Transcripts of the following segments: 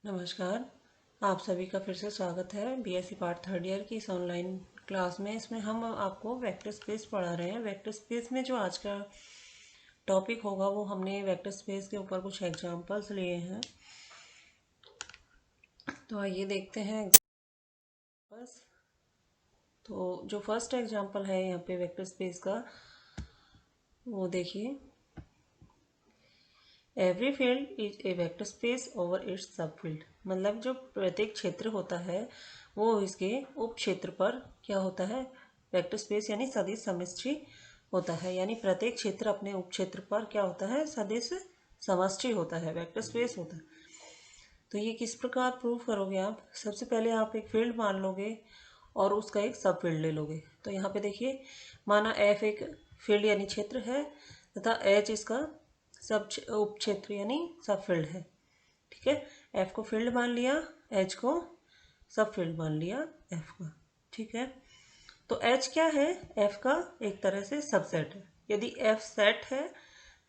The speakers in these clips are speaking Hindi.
नमस्कार। आप सभी का फिर से स्वागत है बीएससी पार्ट थर्ड ईयर की इस ऑनलाइन क्लास में। इसमें हम आपको वेक्टर स्पेस पढ़ा रहे हैं। वेक्टर स्पेस में जो आज का टॉपिक होगा वो हमने वेक्टर स्पेस के ऊपर कुछ एग्जांपल्स लिए हैं, तो आइए देखते हैं एग्जांपल्स। तो जो फर्स्ट एग्जांपल है यहाँ पे वेक्टर स्पेस का, वो देखिए। Every field is a vector space over it's सब फील्ड। मतलब जो प्रत्येक क्षेत्र होता है वो इसके उप क्षेत्र पर क्या होता है, वेक्टर स्पेस यानी सदिश समष्टि होता है। यानी प्रत्येक क्षेत्र अपने उप क्षेत्र पर क्या होता है, सदिश समष्टि होता है, वेक्टर स्पेस होता है। तो ये किस प्रकार प्रूव करोगे आप? सबसे पहले आप एक फील्ड मान लोगे और उसका एक सब फील्ड ले लोगे। तो यहाँ पे देखिए, माना एफ एक फील्ड यानी क्षेत्र है तथा एच इसका सब उप क्षेत्र यानी सब फील्ड है। ठीक है, एफ को फील्ड मान लिया, एच को सब फील्ड मान लिया एफ का। ठीक है, तो एच क्या है, एफ का एक तरह से सबसेट है। यदि एफ सेट है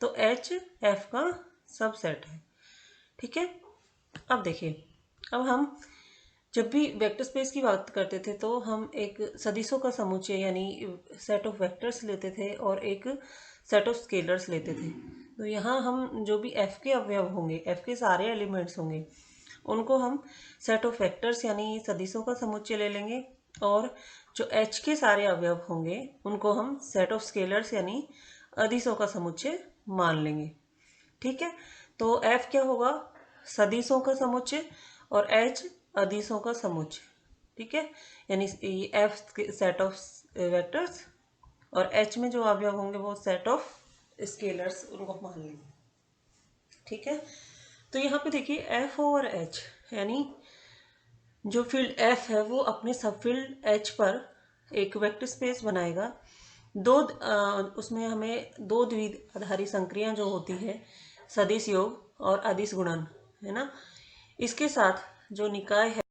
तो एच एफ का सबसेट है। ठीक है, अब देखिए, अब हम जब भी वेक्टर स्पेस की बात करते थे तो हम एक सदिशों का समुच्चय यानी सेट ऑफ वेक्टर्स लेते थे और एक सेट ऑफ स्केलर्स लेते थे। तो यहाँ हम जो भी एफ के अवयव होंगे, एफ के सारे एलिमेंट्स होंगे, उनको हम सेट ऑफ वेक्टर्स यानी सदिशों का समुच्चय ले लेंगे, और जो एच के सारे अवयव होंगे उनको हम सेट ऑफ स्केलर्स यानी अदिशों का समुच्चय मान लेंगे। ठीक है, तो एफ क्या होगा, सदिशों का समुच्चय, और एच अदिशों का समुच्चय। ठीक है, यानी एफ सेट ऑफ वेक्टर्स और एच में जो अवयव होंगे वो सेट ऑफ स्केलर्स, उनको मान लेंगे। ठीक है, तो यहाँ पे देखिए एफ ओवर एच, यानी जो फील्ड एफ है वो अपने सब फील्ड एच पर एक वेक्टर स्पेस बनाएगा। उसमें हमें दो द्विआधारी संक्रियाएं जो होती है, सदिश योग और अदिश गुणन, है ना। इसके साथ जो निकाय है,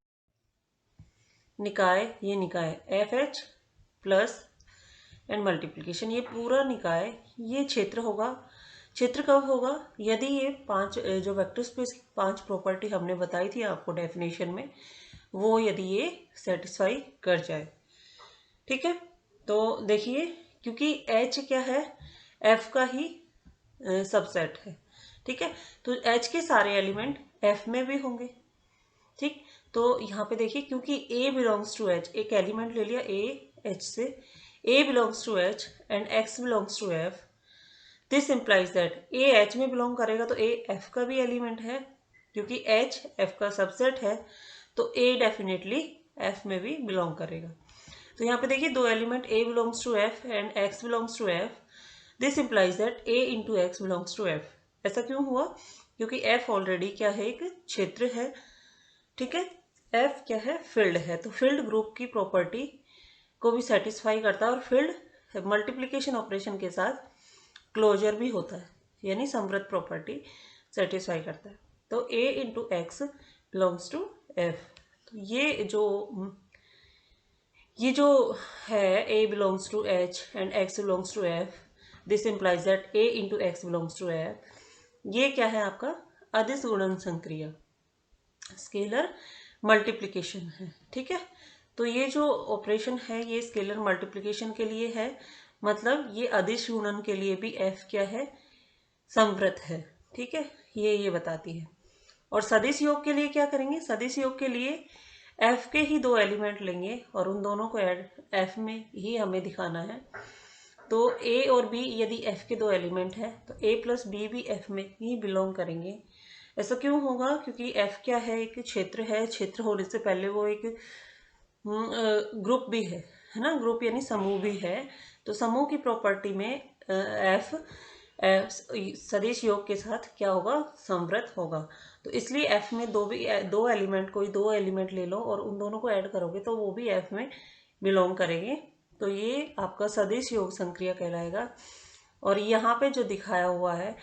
ये निकाय F H plus and multiplication, ये पूरा निकाय, ये क्षेत्र होगा। क्षेत्र कब होगा, यदि ये पांच जो वेक्टर स्पेस की पांच प्रॉपर्टी हमने बताई थी आपको डेफिनेशन में, वो यदि ये सेटिस्फाई कर जाए। ठीक है, तो देखिए, क्योंकि एच क्या है, एफ का ही सबसेट है। ठीक है, तो एच के सारे एलिमेंट एफ में भी होंगे। ठीक, तो यहाँ पे देखिए, क्योंकि ए बिलोंग्स टू एच, एक एलिमेंट ले लिया ए एच से, A belongs to H and x belongs to F, this implies that A H में बिलोंग करेगा तो ए एफ का भी एलिमेंट है। क्योंकि एच एफ का सबसेट है तो ए डेफिनेटली एफ में भी बिलोंग करेगा। तो यहाँ पे देखिए, दो element a belongs to F and x belongs to F, this implies that a into x belongs to F. ऐसा क्यों हुआ, क्योंकि एफ ऑलरेडी क्या है, एक क्षेत्र है। ठीक है, एफ क्या है, फील्ड है, तो फील्ड ग्रुप की प्रॉपर्टी को भी सेटिस्फाई करता है, और फील्ड मल्टीप्लिकेशन ऑपरेशन के साथ क्लोजर भी होता है, यानी समवृत्त प्रॉपर्टी सेटिस्फाई करता है। तो A into x belongs to F. तो ये जो है a belongs to h and x belongs to f, this implies that a into x belongs to f, ये क्या है आपका अदिश गुणन संक्रिया, स्केलर मल्टीप्लिकेशन है। ठीक है, तो ये जो ऑपरेशन है ये स्केलर मल्टीप्लिकेशन के लिए है, मतलब ये अदिश गुणन के लिए भी f क्या है, समवृत्त है। ठीक है, ये बताती है। और सदिश योग के लिए क्या करेंगे, सदिश योग के लिए एफ के ही दो एलिमेंट लेंगे और उन दोनों को ऐड एफ में ही हमें दिखाना है। तो ए और बी यदि एफ के दो एलिमेंट है तो ए प्लस बी भी एफ में ही बिलोंग करेंगे। ऐसा क्यों होगा, क्योंकि एफ क्या है, एक क्षेत्र है, क्षेत्र होने से पहले वो एक ग्रुप भी है ना, ग्रुप यानी समूह भी है। तो समूह की प्रॉपर्टी में एफ सदिश योग के साथ क्या होगा, समवृत्त होगा। तो इसलिए एफ में दो एलिमेंट, कोई दो एलिमेंट ले लो और उन दोनों को ऐड करोगे तो वो भी एफ में बिलोंग करेंगे। तो ये आपका सदिश योग संक्रिया कहलाएगा। और यहाँ पे जो दिखाया हुआ है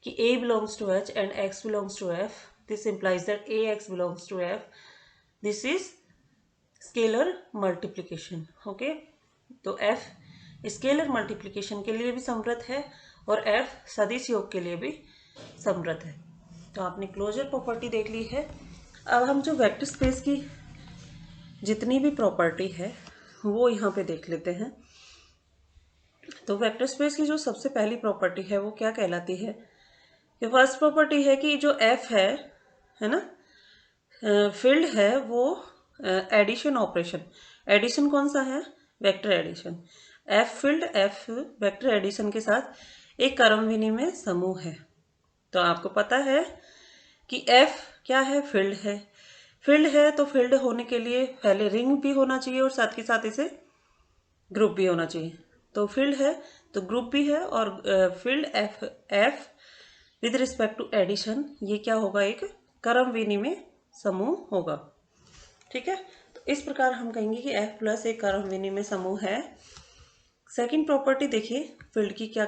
कि a belongs to h and x belongs to f, this implies that ax belongs to f, this is scalar multiplication. Okay, तो f स्केलर मल्टीप्लिकेशन के लिए भी समवृत्त है और f सदिश योग के लिए भी समवृत्त है। तो आपने क्लोजर प्रॉपर्टी देख ली है। अब हम जो वेक्टर स्पेस की जितनी भी प्रॉपर्टी है वो यहाँ पे देख लेते हैं। तो वेक्टर स्पेस की जो सबसे पहली प्रॉपर्टी है वो क्या कहलाती है कि फर्स्ट प्रॉपर्टी है कि जो एफ है ना, फील्ड है वो एडिशन ऑपरेशन, एडिशन कौन सा है, vector addition, F field F vector addition के साथ एक क्रम विनिमय समूह है। तो आपको पता है कि एफ क्या है, फील्ड है। फील्ड है तो फील्ड होने के लिए पहले रिंग भी होना चाहिए और साथ के साथ इसे ग्रुप भी होना चाहिए। तो फील्ड है तो ग्रुप भी है, और field F F with respect to addition ये क्या होगा, एक क्रम विनिमय समूह होगा। ठीक है, तो इस प्रकार हम कहेंगे कि एफ प्लस एक क्रम विनिमय समूह है। सेकंड प्रॉपर्टी देखिए फील्ड की क्या,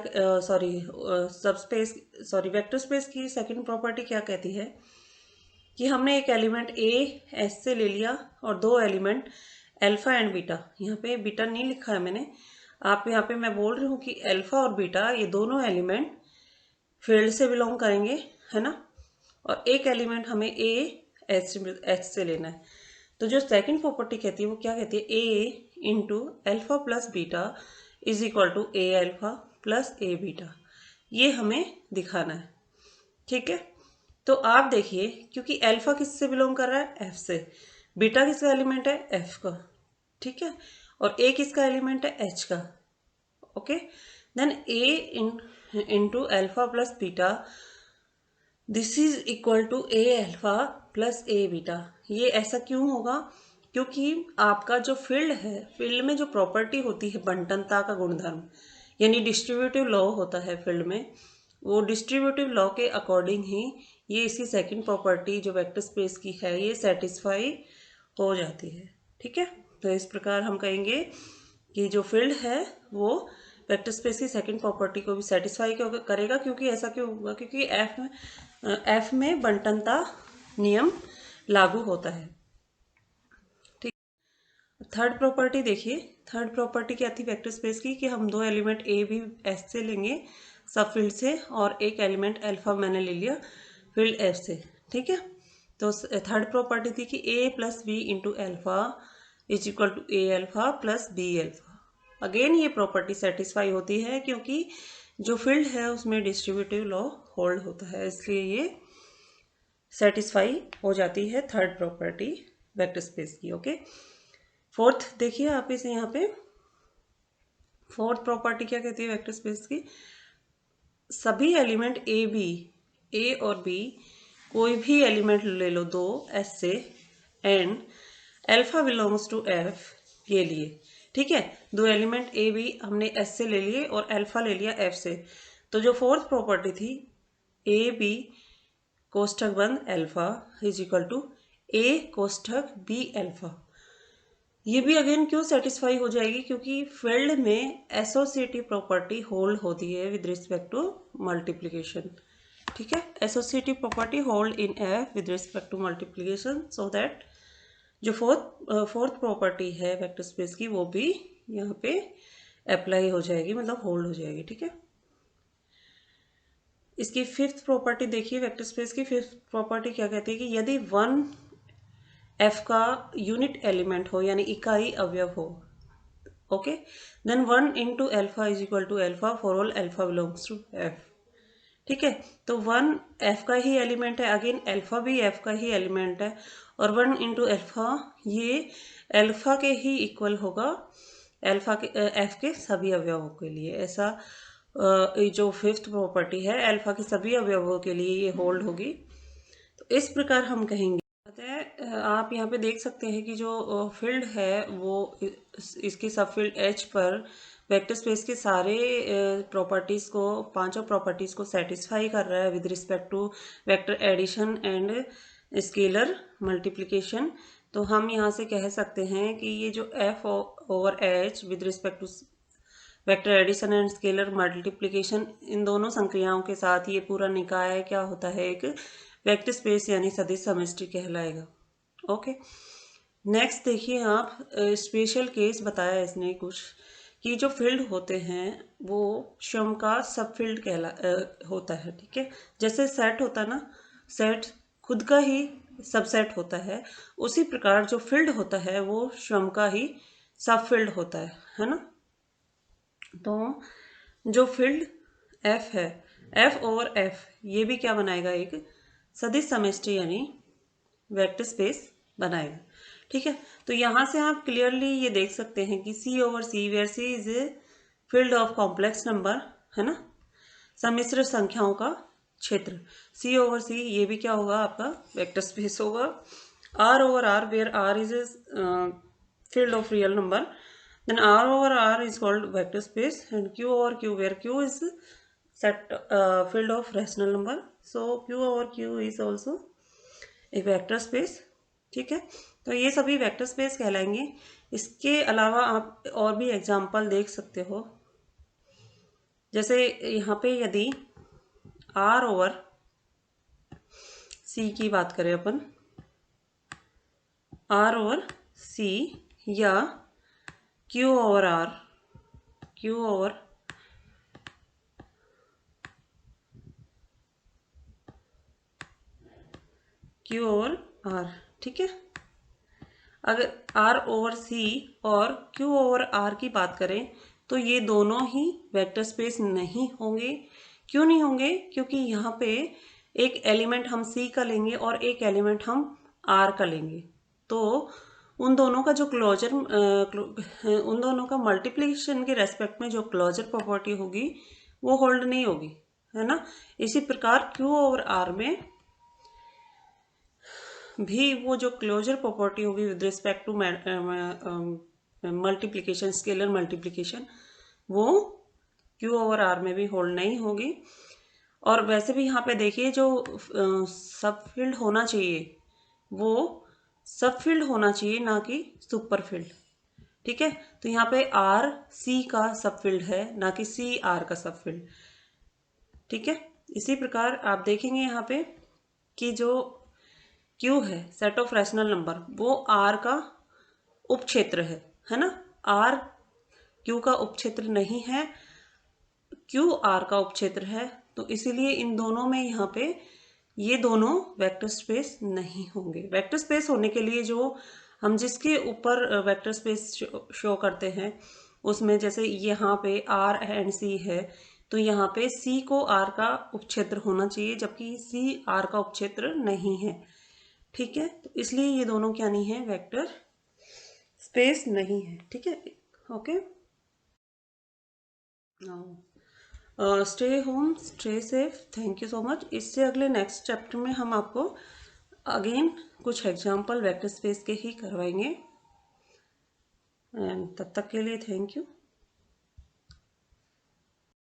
सबस्पेस वेक्टर स्पेस की सेकंड प्रॉपर्टी क्या कहती है कि हमने एक एलिमेंट ए एस से ले लिया और दो एलिमेंट अल्फा एंड बीटा, यहाँ पे बीटा नहीं लिखा है मैंने, आप यहाँ पे मैं बोल रही हूँ कि अल्फा और बीटा ये दोनों एलिमेंट फील्ड से बिलोंग करेंगे, है ना, और एक एलिमेंट हमें ए एच से लेना है। तो जो सेकंड प्रॉपर्टी कहती है वो क्या कहती है, A into alpha plus beta is equal to A alpha plus A beta, ये हमें दिखाना है। ठीक है, तो आप देखिए क्योंकि अल्फा किससे बिलोंग कर रहा है, एफ से, बीटा किसका एलिमेंट है, एफ का, ठीक है, और ए किसका एलिमेंट है, एच का। Okay, then a into alpha plus beta this is equal to A alpha plus A beta. ये ऐसा क्यों होगा, क्योंकि आपका जो फील्ड है, फील्ड में जो प्रॉपर्टी होती है बंटनता का गुणधर्म, यानी डिस्ट्रीब्यूटिव लॉ होता है फील्ड में, वो डिस्ट्रीब्यूटिव लॉ के अकॉर्डिंग ही ये इसकी सेकंड प्रॉपर्टी जो वेक्टर स्पेस की है ये सेटिस्फाई हो जाती है। ठीक है, तो इस प्रकार हम कहेंगे कि जो फील्ड है वो वेक्टर स्पेस की सेकंड प्रॉपर्टी को भी सेटिस्फाई करेगा। क्योंकि ऐसा क्यों होगा, क्योंकि एफ में बंटनता नियम लागू होता है। ठीक, थर्ड प्रॉपर्टी देखिए, थर्ड प्रॉपर्टी क्या थी वेक्टर स्पेस की कि हम दो एलिमेंट ए भी एस से लेंगे सब फील्ड से, और एक एलिमेंट अल्फा मैंने ले लिया फील्ड एफ से। ठीक है, तो थर्ड प्रॉपर्टी थी कि A plus B into alpha is equal to A alpha plus B alpha. Again ये प्रॉपर्टी सेटिस्फाई होती है क्योंकि जो फील्ड है उसमें डिस्ट्रीब्यूटिव लॉ होल्ड होता है, इसलिए ये सेटिस्फाई हो जाती है थर्ड प्रॉपर्टी वेक्टर स्पेस की। ओके, फोर्थ देखिए आप इसे यहाँ पे, फोर्थ प्रॉपर्टी क्या कहती है वेक्टर स्पेस की, सभी एलिमेंट ए बी, ए और बी कोई भी एलिमेंट ले लो दो एस से, and alpha belongs to F के लिए। ठीक है, दो एलिमेंट ए बी हमने एस से ले लिए और अल्फा ले लिया एफ से। तो जो फोर्थ प्रॉपर्टी थी ए बी कोष्ठक बंद अल्फा इज इक्वल टू ए कोष्ठक बी अल्फा, ये भी अगेन क्यों सेटिस्फाई हो जाएगी, क्योंकि फील्ड में एसोसिएटिव प्रॉपर्टी होल्ड होती है विद रिस्पेक्ट टू मल्टीप्लिकेशन। ठीक है, associative property hold in F with respect to multiplication, so that जो फोर्थ प्रॉपर्टी है वेक्टर स्पेस की वो भी यहाँ पे अप्लाई हो जाएगी, मतलब होल्ड हो जाएगी। ठीक है, इसकी फिफ्थ प्रॉपर्टी देखिए वेक्टर स्पेस की फिफ्थ प्रॉपर्टी क्या कहती है कि यदि वन एफ का यूनिट एलिमेंट हो यानी इकाई अवयव हो, okay, then one into alpha is equal to alpha for all alpha belongs to F. ठीक है, तो वन एफ का ही एलिमेंट है, अगेन एल्फा भी एफ का ही एलिमेंट है, और वन इंटू एल्फा ये एल्फा के ही इक्वल होगा एल्फा के एफ के सभी अवयवों के लिए। ऐसा जो फिफ्थ प्रॉपर्टी है एल्फा के सभी अवयवों के लिए ये होल्ड होगी। तो इस प्रकार हम कहेंगे, आप यहाँ पे देख सकते हैं कि जो फील्ड है वो इसके सब फील्ड एच पर वेक्टर स्पेस के सारे प्रॉपर्टीज़ को, पांचों प्रॉपर्टीज़ को सेटिस्फाई कर रहा है with respect to vector addition and scalar multiplication. तो हम यहाँ से कह सकते हैं कि ये जो F over H with respect to vector addition and scalar multiplication, इन दोनों संक्रियाओं के साथ ये पूरा निकाय क्या होता है, एक वेक्टर स्पेस यानी सदिश समष्टि कहलाएगा। ओके, नेक्स्ट देखिए आप, स्पेशल केस बताया इसने कुछ कि जो फील्ड होते हैं वो स्वयं का सब फील्ड होता है। ठीक है, जैसे सेट होता है ना, सेट खुद का ही सबसेट होता है, उसी प्रकार जो फील्ड होता है वो स्वयं का ही सब फील्ड होता है ना। तो जो फील्ड एफ है, एफ ओवर एफ, ये भी क्या बनाएगा, एक सदिश समष्टि यानी वेक्टर स्पेस बनाएगा। ठीक है, तो यहाँ से आप क्लियरली ये देख सकते हैं कि C over C, where C is a field of complex number, है ना, सम्मिश्र संख्याओं का क्षेत्र। सी ओवर सी, ये भी क्या होगा, आपका वेक्टर स्पेस होगा। R over R, where R is a field of real number, then R over R is called vector space, and Q over Q, where Q is set field of rational number, so Q over Q is also a vector space। ठीक है, तो ये सभी वेक्टर स्पेस कहलाएंगे। इसके अलावा आप और भी एग्जांपल देख सकते हो, जैसे यहाँ पे यदि R ओवर C की बात करें अपन, R ओवर C या Q over R, Q over R, ठीक है। अगर R ओवर C और Q ओवर R की बात करें तो ये दोनों ही वेक्टर स्पेस नहीं होंगे। क्यों नहीं होंगे? क्योंकि यहाँ पे एक एलिमेंट हम C का लेंगे और एक एलिमेंट हम R का लेंगे, तो उन दोनों का जो क्लोजर उन दोनों का मल्टीप्लिकेशन के रेस्पेक्ट में जो क्लोजर प्रॉपर्टी होगी वो होल्ड नहीं होगी, है ना। इसी प्रकार Q ओवर R में भी वो जो क्लोजर प्रॉपर्टी होगी with respect to multiplication, scalar multiplication, वो Q ओवर R में भी होल्ड नहीं होगी। और वैसे भी यहाँ पे देखिए जो सब फील्ड होना चाहिए वो सब फील्ड होना चाहिए, ना कि सुपर फील्ड। ठीक है, तो यहाँ पे R C का सब फील्ड है, ना कि C R का सब फील्ड। ठीक है, इसी प्रकार आप देखेंगे यहाँ पे कि जो Q है सेट ऑफ रैशनल नंबर, वो R का उपक्षेत्र है ना। R Q का उपक्षेत्र नहीं है, Q R का उपक्षेत्र है, तो इसीलिए इन दोनों में यहाँ पे ये दोनों वेक्टर स्पेस नहीं होंगे। वेक्टर स्पेस होने के लिए जो हम जिसके ऊपर वेक्टर स्पेस शो करते हैं उसमें, जैसे यहाँ पे R एंड C है, तो यहाँ पे C को R का उपक्षेत्र होना चाहिए, जबकि C R का उपक्षेत्र नहीं है। ठीक है, तो इसलिए ये दोनों क्या नहीं है, वेक्टर स्पेस नहीं है। ठीक है, okay. Stay home, stay safe, thank you so much. इससे अगले नेक्स्ट चैप्टर में हम आपको अगेन कुछ एग्जाम्पल वेक्टर स्पेस के ही करवाएंगे, एंड तब तक के लिए थैंक यू।